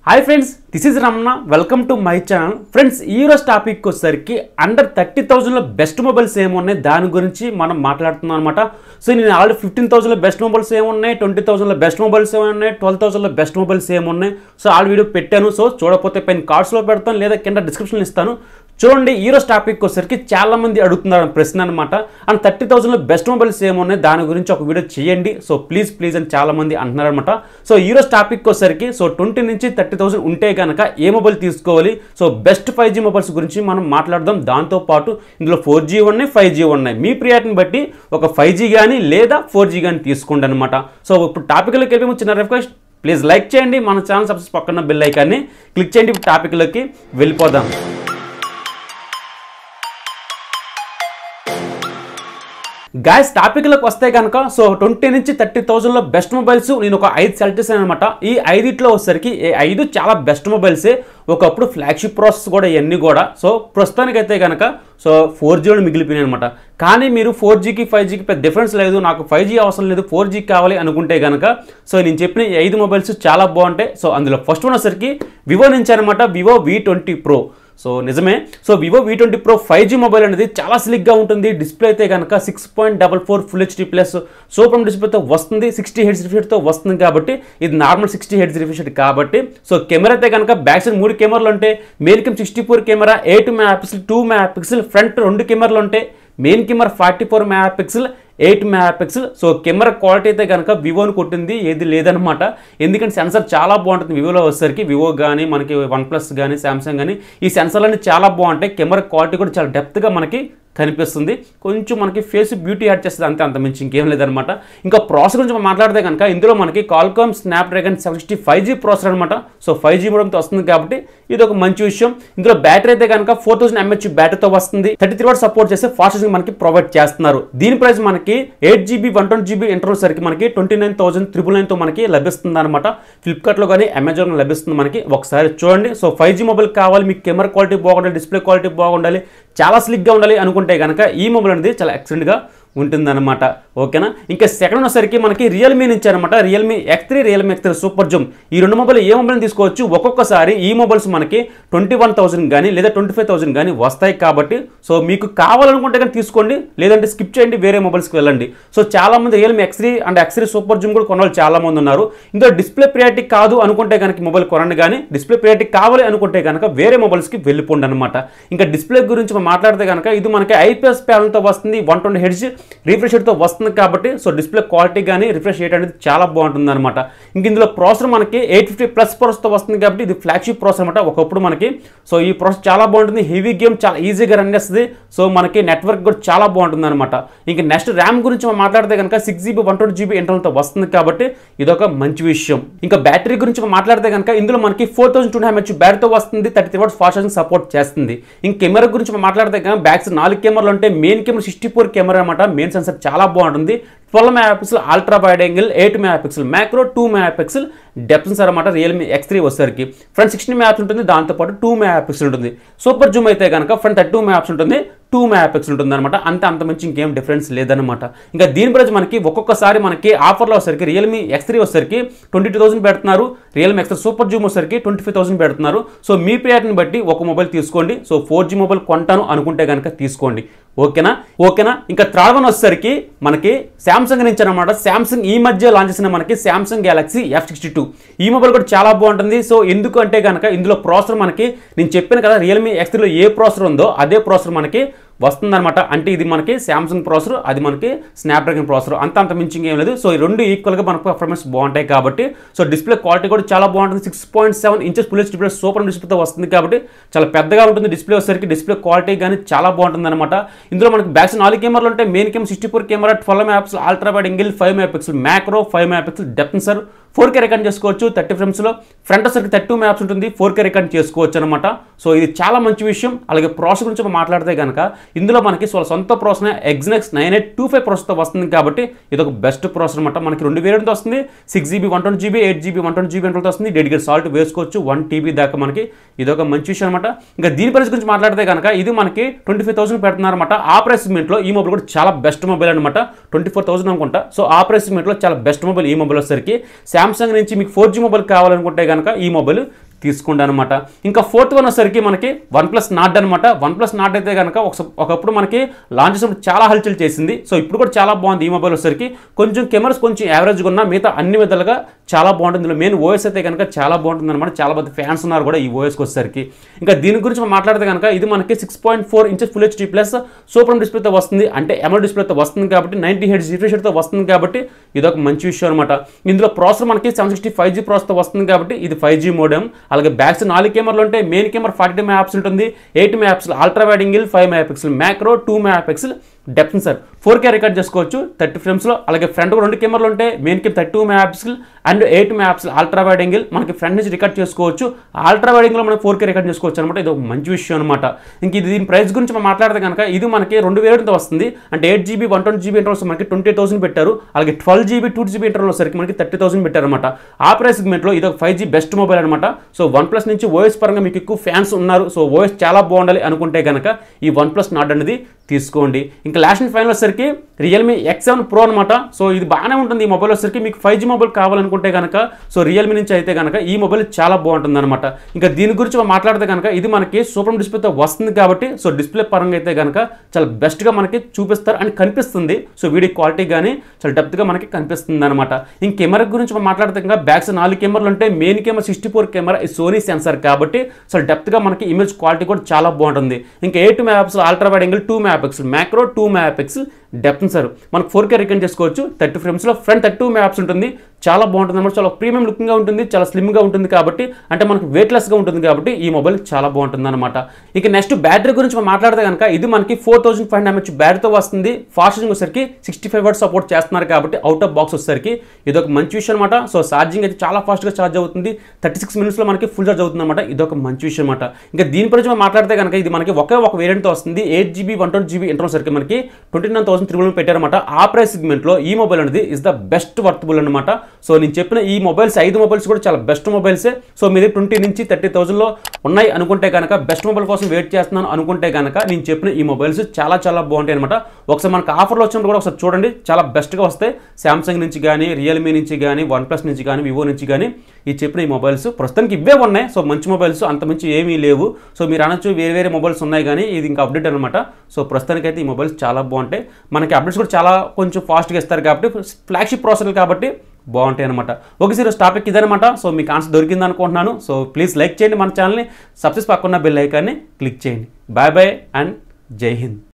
Hi friends, this is Ramana. Welcome to my channel. Friends, ఈ రోజు topic వచ్చేసరికి under 30,000 లో బెస్ట్ మొబైల్స్ ఏమున్నాయి దాని గురించి మనం మాట్లాడుతున్నాం అనమాట. సో నేను ఆల్రెడీ 15,000 లో బెస్ట్ మొబైల్స్ ఏమున్నాయి, 20,000 లో బెస్ట్ మొబైల్స్ ఏమున్నాయి, 12,000 లో బెస్ట్ మొబైల్స్ ఏమున్నాయి, సో ఆల్ వీడియో పెట్టాను. సో చూడకపోతే పైన కార్డ్స్లో పెడతాను లేదా కింద డిస్క్రిప్షన్లో ఇస్తాను. చూడండి, ఈ రోజు టాపిక్ వచ్చేసరికి చాలా మంది అడుగుతున్నారు ప్రశ్న అనమాట. అండ్ 30,000 లో బెస్ట్ మొబైల్స్ ఏమున్నాయి దాని గురించి ఒక వీడియో చేయండి, సో ప్లీజ్ అని చాలా మంది అంటున్నారు అనమాట. సో ఈ రోజు టాపిక్ వచ్చేసరికి 20 నుంచి 30,000 ఉంటే కనుక ఏ మొబైల్ తీసుకోవాలి, సో బెస్ట్ 5G మొబైల్స్ గురించి మనం మాట్లాడదాం. దాంతోపాటు ఇందులో 4G ఉన్నాయి, 5G ఉన్నాయి. మీ ప్రియారిటీని బట్టి ఒక 5G కానీ లేదా 4G కానీ తీసుకోండి అనమాట. సో ఇప్పుడు టాపిక్లోకి వెళ్ళి చిన్న రిక్వెస్ట్, ప్లీజ్ లైక్ చేయండి, మన ఛానల్ సబ్స్క్రైబ్ పక్కన బెల్ ఐకాన్ని క్లిక్ చేయండి. ఇప్పుడు టాపిక్లోకి వెళ్ళిపోదాం. గాయస్, టాపిక్లోకి వస్తే కనుక 20 నుంచి 30,000 లో బెస్ట్ మొబైల్స్ నేను ఒక 5 సెలెక్ట్ చేశాను అనమాట. ఈ 5లో వచ్చేసరికి 5 చాలా బెస్ట్ మొబైల్సే. ఒకప్పుడు ఫ్లాగ్షిప్ ప్రాసెస్ కూడా ఇవన్నీ కూడా. సో ప్రస్తుతానికైతే కనుక 4G మిగిలిపోయినాయి అనమాట. కానీ మీరు 4Gకి 5Gకి పెద్ద డిఫరెన్స్ లేదు, నాకు 5G అవసరం లేదు, 4G కావాలి అనుకుంటే కనుక నేను చెప్పిన 5 మొబైల్స్ చాలా బాగుంటాయి. సో అందులో ఫస్ట్ వన్ వచ్చేసరికి వివో నుంచి అనమాట, వివో V20 Pro. సో నిజమే, Vivo V20 Pro 5G mobile అనేది చాలా స్లిక్గా ఉంటుంది. డిస్ప్లే అయితే కనుక 6.44 ఫుల్ HD ప్లస్ సూపర్ డిస్ప్లేతో వస్తుంది, 60 Hz రిఫ్రెష్తో వస్తుంది. కాబట్టి ఇది నార్మల్ 60 Hz రిఫ్రెష్ కాబట్టి. కెమెరా అయితే కనుక బ్యాక్ సైడ్ 3 కెమెరాలు ఉంటాయి. మెయిన్ కెమ్ 64 కెమెరా, 8 MP, 2 MP, ఫ్రంట్ 2 కెమెరాలు ఉంటాయి. Main camera 44 MP, 8 MP. Camera quality అయితే కనుక వివోని కొట్టింది ఏది లేదనమాట. ఎందుకంటే సెన్సార్ చాలా బాగుంటుంది వివోలో వచ్చేసరికి. వివో కానీ మనకి OnePlus కానీ శాంసంగ్ కానీ ఈ సెన్సార్లన్నీ చాలా బాగుంటాయి. కెమెరా క్వాలిటీ కూడా చాలా డెప్త్గా మనకి కనిపిస్తుంది. కొంచెం మనకి ఫేస్ బ్యూటీ యాడ్ చేస్తుంది, అంతే, అంత మించి ఇంకేం లేదనమాట. ఇంకా ప్రాసెసర్ గురించి మాట్లాడితే కనుక ఇందులో మనకి Qualcomm Snapdragon 760 5G ప్రాసెసర్ అనమాట. 5G మోడల్తో వస్తుంది కాబట్టి ఇది ఒక మంచి విషయం. ఇందులో బ్యాటరీ అయితే కనుక 4000 mAh బ్యాటరీతో వస్తుంది. 33 వాట్ సపోర్ట్ చేస్తే ఫాస్ట్ ఛార్జింగ్ మనకి ప్రొవైడ్ చేస్తున్నారు. దీని ప్రైస్ మనకి 8GB 120GB ఇంటర్నల్ సరికి మనకి 29,999తో మనకి లభిస్తుంది అనమాట. ఫ్లిప్కార్ట్లో కానీ అమెజాన్లో లభిస్తుంది మనకి. ఒకసారి చూడండి. 5G మొబైల్ కావాలి, మీకు కెమెరా క్వాలిటీ బాగుండాలి, డిస్ప్లే క్వాలిటీ బాగుండాలి, చాలా స్లిక్గా ఉండాలి అనుకుంటే కనుక ఈ మొబైల్ అనేది చాలా ఎక్సలెంట్గా ఉంటుందన్నమాట. ఓకేనా. ఇంకా సెకండ్ వచ్చేసరికి మనకి రియల్మీ నుంచి అనమాట, రియల్మీ X3 సూపర్ జూమ్. ఈ రెండు మొబైల్ ఏ మొబైల్ తీసుకోవచ్చు. ఒక్కొక్కసారి ఈ మొబైల్స్ మనకి 21,000 కానీ లేదా 25,000 కానీ వస్తాయి. కాబట్టి మీకు కావాలనుకుంటే కానీ తీసుకోండి, లేదంటే స్కిప్ చేయండి, వేరే మొబైల్స్కి వెళ్ళండి. చాలా మంది రియల్మీ X3 సూపర్ జూమ్ కూడా కొనాలి చాలా మంది ఉన్నారు. ఇందులో డిస్ప్లే ప్రియారిటీ కాదు అనుకుంటే కనుక మొబైల్ కొనండి, కానీ డిస్ప్లే ప్రియారిటీ కావాలి అనుకుంటే కనుక వేరే మొబైల్స్కి వెళ్ళిపోండి అనమాట. ఇంకా డిస్ప్లే గురించి మాట్లాడితే కనుక ఇది మనకి IPS ప్యానల్తో వస్తుంది, 120 Hz రిఫ్రెష్ రేట్తో వస్తుంది. కాబట్టి డిస్ప్లే క్వాలిటీ కానీ రిఫ్రెష్ రేట్ అనేది చాలా బాగుంటుంది అనమాట. ఇంక ఇందులో ప్రాసెసర్ మనకి 850+ ప్రాసెస్తో వస్తుంది కాబట్టి ఇది ఫ్లాగ్షిప్ ప్రాసెసర్ అనమాట. ఒకప్పుడు మనకి ఈ ప్రాసెస్ చాలా బాగుంటుంది, హెవీ గేమ్ చాలా ఈజీగా రన్ చేస్తుంది. మనకి నెట్వర్క్ కూడా చాలా బాగుంటుంది అనమాట. ఇంక నెక్స్ట్ ర్యామ్ గురించి మాట్లాడితే కనుక 6GB 120GB ఇంటర్నల్తో వస్తుంది కాబట్టి ఇదొక మంచి విషయం. ఇంకా బ్యాటరీ గురించి మాట్లాడితే కనుక ఇందులో మనకి 4200 mAh బ్యాటరీతో వస్తుంది, 33 వాట్స్ ఫాస్ట్ ఛార్జింగ్ సపోర్ట్ చేస్తుంది. ఇంక కెమెరా గురించి మాట్లాడితే కనుక బ్యాక్ సైడ్ 4 కెమెరాలు ఉంటాయి. మెయిన్ కెమెరా 64 కెమెరా అనమాట. మెయిన్ సెన్సర్ చాలా బాగుంటుంది. 12 MP ultra wide angle, 8 MP macro, 2 MP depth censor అనమాట. రియల్మీ X3 వచ్చేసరికి ఫ్రంట్ 16 MP ఉంటుంది, దాంతోపాటు 2 MP ఉంటుంది. సూపర్ జూమ్ అయితే కనుక ఫ్రంట్ 32 MP ఉంటుంది, 2 MP ఉంటుంది అనమాట. అంత మించి ఇంకేం డిఫరెన్స్ లేదనమాట. ఇంకా దీని ప్రైస్ మనకి ఒక్కొక్కసారి మనకి ఆఫర్లో వచ్చేసరికి రియల్మీ X3 వచ్చేసరికి 22,000 పెడుతున్నారు, రియల్మీ X3 సూపర్ జూమ్ వచ్చేసరికి 25,000 పెడుతున్నారు. మీ ప్రియారిటీని బట్టి ఒక మొబైల్ తీసుకోండి. 4G మొబైల్ కొంటాను అనుకుంటే కనుక తీసుకోండి. ఓకేనా. ఇంకా థర్డ్ వన్ వచ్చేసరికి మనకి శాంసంగ్ నుంచి అనమాట. శాంసంగ్ ఈ మధ్య లాంచ్ చేసిన మనకి శాంసంగ్ గెలాక్సీ F62. ఈ మొబైల్ కూడా చాలా బాగుంటుంది. ఎందుకు అంటే కనుక ఇందులో ప్రాసెసర్ మనకి నేను చెప్పాను కదా, రియల్మీ X3లో ఏ ప్రాసెసర్ ఉందో అదే ప్రాసెసర్ మనకి వస్తుందన్నమాట. అంటే ఇది మనకి శాంసంగ్ ప్రాసెసర్, అది మనకి స్నాప్డ్రాగన్ ప్రాసెసర్. అంత మించి ఏం లేదు. ఈ రెండు ఈక్వల్గా మనకు పర్ఫార్మెన్స్ బాగుంటాయి కాబట్టి డిస్ప్లే క్వాలిటీ కూడా చాలా బాగుంటుంది. 6.7 inches full H display super డిస్ప్లేతో వస్తుంది కాబట్టి చాలా పెద్దగా ఉంటుంది. డిస్ప్లే వచ్చేసరికి డిస్ప్లే క్వాలిటీ కానీ చాలా బాగుంటుంది అనమాట. ఇందులో మనకి బ్యాక్ సైడ్ 4 కెమెరాలు ఉంటాయి. Main camera 64 camera, 12 MP ultra wide angle, 5 MP macro, 5 MP depth censor, 4K record చేసుకోవచ్చు 30 ఫ్రేమ్స్లో. ఫ్రంట్ వచ్చేసరికి 32 MP ఉంటుంది, 4K రికార్డ్ చేసుకోవచ్చు అనమాట. ఇది చాలా మంచి విషయం. అలాగే ప్రాసెసర్ గురించి మాట్లాడితే కనుక ఇందులో మనకి సొంత ప్రాసెసర్ Exynos 9825 ప్రాసెసర్తో వస్తుంది కాబట్టి ఇది ఒక బెస్ట్ ప్రాసెసర్ అనమాట. మనకి 2 వేరియంట్తో వస్తుంది, 6GB 120GB, 8GB 120GB ఇంటర్నల్తో వస్తుంది. డెడికేట్ సాల్ట్ వేసుకోవచ్చు 1 TB దాకా. మనకి ఇది ఒక మంచి విషయం అనమాట. ఇంకా దీని ప్రైస్ గురించి మాట్లాడితే కనుక ఇది మనకి 25,000 పెడుతున్నారు అనమాట. ఆ ప్రైస్ సెగ్మెంట్లో ఈ మొబైల్ కూడా చాలా బెస్ట్ మొబైల్ అనమాట. 24,000 అనుకుంటా. ఆ ప్రైస్ సెగ్మెంట్లో చాలా బెస్ట్ మొబైల్ ఈ మొబైల్ వచ్చేసరికి. శాంసంగ్ నుంచి మీకు 4G మొబైల్ కావాలనుకుంటే కనుక ఈ మొబైల్ తీసుకోండి అనమాట. ఇంకా ఫోర్త్ వన్ వచ్చేసరికి మనకి OnePlus Nord అనమాట. OnePlus Nord అయితే కనుక ఒకప్పుడు మనకి లాంచ్ చేసినప్పుడు చాలా హల్చల్ చేసింది. సో ఇప్పుడు కూడా చాలా బాగుంది ఈ మొబైల్ వచ్చేసరికి. కొంచెం కెమెరాస్ కొంచెం యావరేజ్గా ఉన్నా మిగతా అన్ని విధాలుగా చాలా బాగుంటుంది. ఇందులో మెయిన్ ఓఎస్ అయితే కనుక చాలా బాగుంటుంది అనమాట. చాలా మంది ఫ్యాన్స్ ఉన్నారు కూడా ఈ ఓఎస్కి వచ్చేసరికి. ఇంకా దీని గురించి మనం మాట్లాడితే కనుక ఇది మనకి 6.4 inches full HD plus super డిస్ప్లేతో వస్తుంది. అంటే AMOLED డిస్ప్లేతో వస్తుంది కాబట్టి 90 Hz రిఫ్రెష్ రేట్తో వస్తుంది కాబట్టి ఇది ఒక మంచి విషయం అనమాట. ఇందులో ప్రాసెసర్ మనకి 760 5G ప్రాసెసర్తో వస్తుంది కాబట్టి ఇది 5G మోడెం. అలాగే బ్యాక్స్ 4 కెమెరాలు ఉంటే మెయిన్ కెమెరా 42 మెగాపిక్సెల్ ఉంటుంది, 8 megapixel ultra wide angle, 5 megapixel macro, 2 megapixel depth censor, 4K record చేసుకోవచ్చు 30 ఫ్రేమ్స్లో. అలాగే ఫ్రంట్ 2 కెమెరాలు ఉంటే మెయిన్ కెమ్ 32 megapixel and 8 megapixel ultra wide angle మనకి ఫ్రంట్ నుంచి రికార్డ్ చేసుకోవచ్చు. అల్ట్రా వైడ్ యాంగిల్లో మనం 4K రికార్డ్ చేసుకోవచ్చు అనమాట. ఇది ఒక మంచి విషయం అనమాట. ఇంక ఇది దీని ప్రైస్ గురించి మనం మాట్లాడితే కనుక ఇది మనకి 2 వేరియంట్తో వస్తుంది. అంటే 8GB 120GB ఇంటర్వల్స్ మనకి 20,000 పెట్టారు. అలాగే 12GB 2GB ఇంటర్వల్ సరికి మనకి 30,000 పెట్టారు అనమాట. ఆ ప్రైస్ సెగ్మెంట్లో ఇది ఒక 5G బెస్ట్ మొబైల్ అనమాట. సో OnePlus నుంచి ఓఎస్ పరంగా మీకు ఎక్కువ ఫ్యాన్స్ ఉన్నారు, సో ఓఎస్ చాలా బాగుండాలి అనుకుంటే కనుక ఈ OnePlus Nord అనేది తీసుకోండి. ఇంకా లాస్ట్ అండ్ ఫైనల్ వచ్చేసరికి Realme X7 Pro అనమాట. సో ఇది బాగానే ఉంటుంది ఈ మొబైల్ వచ్చేసరికి. మీకు 5G మొబైల్ కావాలనుకుంటే కనుక సో Realme నుంచి అయితే కనుక ఈ మొబైల్ చాలా బాగుంటుంది అనమాట. ఇంకా దీని గురించి మాట్లాడితే కనుక ఇది మనకి సూపర్ డిస్ప్లేతో వస్తుంది కాబట్టి సో డిస్ప్లే పరంగా అయితే కనుక చాలా బెస్ట్గా మనకి చూపిస్తారు అని కనిపిస్తుంది. సో వీడియో క్వాలిటీ కానీ చాలా డెప్త్గా మనకి కనిపిస్తుంది అనమాట. ఇంక కెమెరా గురించి మాట్లాడితే కనుక బ్యాక్స్ 4 కెమెరాలు ఉంటే main camera 64 camera Sony sensor కాబట్టి సో డెప్త్గా మనకి ఇమేజ్ క్వాలిటీ కూడా చాలా బాగుంటుంది. ఇంకా 8 megapixel ultra wide angle, 2 megapixel macro, 2 megapixel depth sensor మనకు 4K రికార్డ్ చేసుకోవచ్చు 30 ఫ్రేమ్స్లో. ఫ్రంట్ 32 మెగాపిక్సెల్ ఉంటుంది, చాలా బాగుంటుంది అనమాట. చాలా ప్రీమియం లుకింగ్గా ఉంటుంది, చాలా స్లిమ్గా ఉంటుంది కాబట్టి అంటే మనకు వెయిట్లెస్గా ఉంటుంది కాబట్టి ఈ మొబైల్ చాలా బాగుంటుంది అనమాట. ఇక నెక్స్ట్ బ్యాటరీ గురించి మనం మాట్లాడితే కనుక ఇది మనకి 4500 mAh బ్యాటరీతో వస్తుంది. ఫాస్ట్ ఛార్జింగ్ వచ్చేసరికి 65 వాట్స్ సపోర్ట్ చేస్తున్నారు కాబట్టి అవుట్ ఆఫ్ బాక్స్ వచ్చేసరికి ఇది ఒక మంచి విషయం అనమాట. సో ఛార్జింగ్ అయితే చాలా ఫాస్ట్గా ఛార్జ్ అవుతుంది, 36 మినిట్స్లో మనకి ఫుల్ ఛార్జ్ అవుతుంది అనమాట. ఇది ఒక మంచి విషయం అనమాట. ఇంకా దీని గురించి మనం మాట్లాడితే కనుక ఇది మనకి ఒక వేరియంట్తో వస్తుంది. 8GB 120GB ఇంటర్నల్ సరికి మనకి 29,300 పెట్టారన్నమాట. ఆ ప్రైస్ సెగ్మెంట్లో ఈ మొబైల్ అనేది ఇస్ ద బెస్ట్ వర్తబుల్ అనమాట. సో నేను చెప్పిన ఈ మొబైల్స్ 5 మొబైల్స్ కూడా చాలా బెస్ట్ మొబైల్సే. సో మీది 20 నుంచి 30,000లో ఉన్నాయి అనుకుంటే కనుక బెస్ట్ మొబైల్ కోసం వెయిట్ చేస్తున్నాను అనుకుంటే కనుక నేను చెప్పిన ఈ మొబైల్స్ చాలా చాలా బాగుంటాయి అనమాట. ఒకసారి మనకు ఆఫర్లో వచ్చినప్పుడు కూడా ఒకసారి చూడండి, చాలా బెస్ట్గా వస్తాయి. శాంసంగ్ నుంచి కానీ, రియల్మీ నుంచి కానీ, OnePlus నుంచి కానీ, వివో నుంచి కానీ ఈ చెప్పిన ఈ మొబైల్స్ ప్రస్తుతానికి ఇవే ఉన్నాయి. సో మంచి మొబైల్స్ అంత మంచి ఏమీ లేవు. సో మీరు అనొచ్చు వేరే వేరే మొబైల్స్ ఉన్నాయి కానీ ఇది ఇంకా అప్డేట్ అనమాట. సో ప్రస్తుతానికైతే ఈ మొబైల్స్ చాలా బాగుంటాయి. మనకి అప్డేట్స్ కూడా చాలా కొంచెం ఫాస్ట్గా ఇస్తారు కాబట్టి ఫ్లాగ్షిప్ ప్రాసెసర్ కాబట్టి బాగుంటాయి అనమాట. ఓకే సార్, టాపిక్ ఇదనమాట. సో మీకు ఆన్సర్ దొరికింది అనుకుంటున్నాను. సో ప్లీజ్ లైక్ చేయండి మన ఛానల్ని, సబ్స్క్రైబ్ పక్కన బెల్ ఐకాన్ని క్లిక్ చేయండి. బాయ్ బాయ్ అండ్ జై హింద్.